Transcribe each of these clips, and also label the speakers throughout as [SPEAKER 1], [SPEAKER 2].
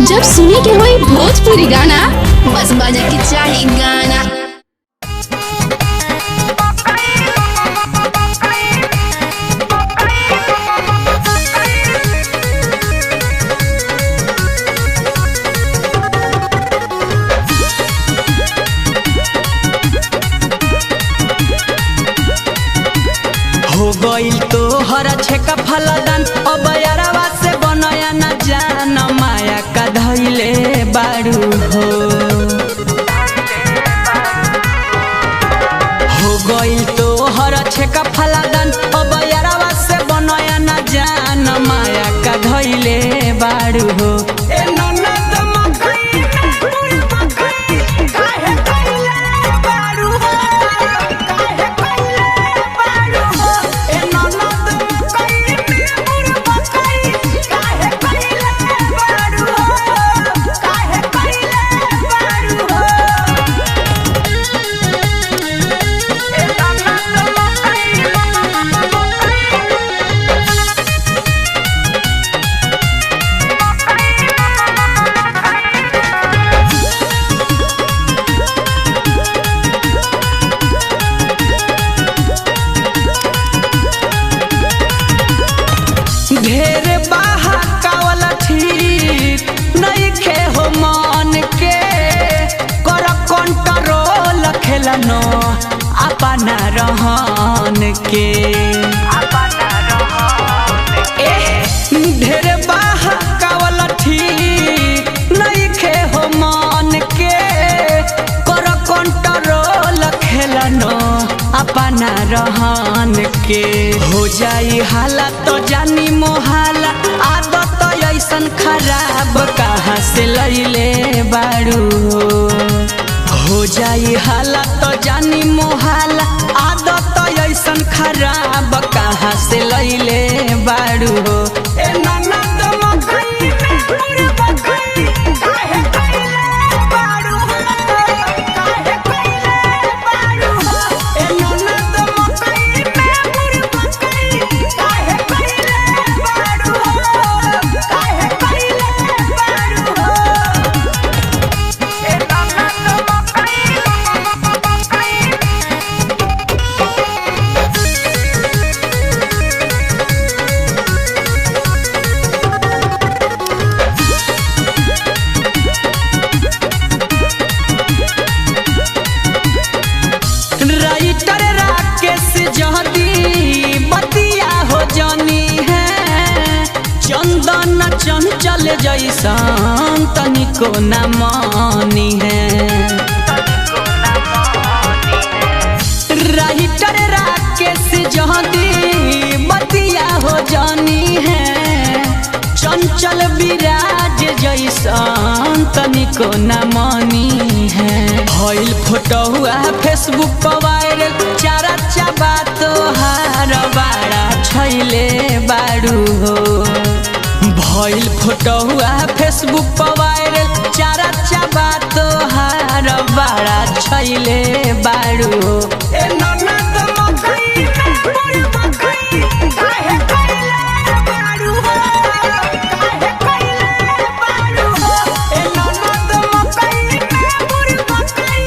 [SPEAKER 1] जब सुने के होई भोजपुरी गाना बस बजे के चाही गाना।
[SPEAKER 2] हो गइल तो हर छेका फलदान अब यारवा से बनया न जान माया का धइले बारू हो गइल तो हर छेका फलदान अब यारवा से बनया न जान माया का धइले बारू हो। ए ननद मकई पूरी मकई काहे कइले बारू हो, काहे कइले बारू हो। ए ननद मकई पूरी मकई काहे कइले बारू हो, काहे कइले बारू हो। ए ननद मकई ढेर बहकावल ठीक नइखे हो मन के कर कंट्रोल खेलनो अपना रहन के। ढेर बहकावल ठीक नइखे हो मन के कर कंट्रोल खेलनो अपना रहन के। हो जाई हालत तो जानी मोहाला आदत ऐसन खराब कहाँ से लैले बारू हो जाई हालत तो जानी मोहाला आदत ऐसन खराब कहाँ से लैले बारू हो। ए ननद मकई पूरी मकई काहे कइले बारू हो, काहे कइले बारू हो। ए ननद मकई पूरी मकई काहे कइले बारू हो, काहे कइले बारू हो। ए ननद मकई राइटर राकेश जहदी बतिया हो जानी है चंदन चंचल जैसन तनिको न मानी है। राइटर राकेश जहदी बतिया हो जानी है चंचल विराज जैसन तनिको न मानी है। भइल फोटो हुआ फेसबुक पर वायरल चारा चाबा तोहार बाड़ा छैले बारू हो। भइल फोटो हुआ फेसबुक पर वायरल चारा चाबा तोहार बाड़ा छैले बारू हो। ए ननद मकई पूरी मकई काहे कइले बारू हो, काहे कइले बारू हो। ए ननद मकई पूरी मकई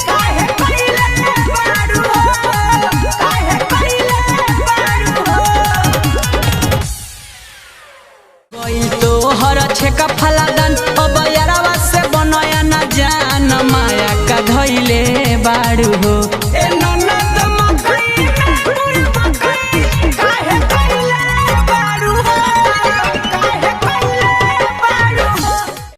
[SPEAKER 2] काहे कइले बारू हो, काहे कइले बारू हो। गइल तो हर छेका फलादान अब यारवा से बनया न जान माया का धइले बारू हो।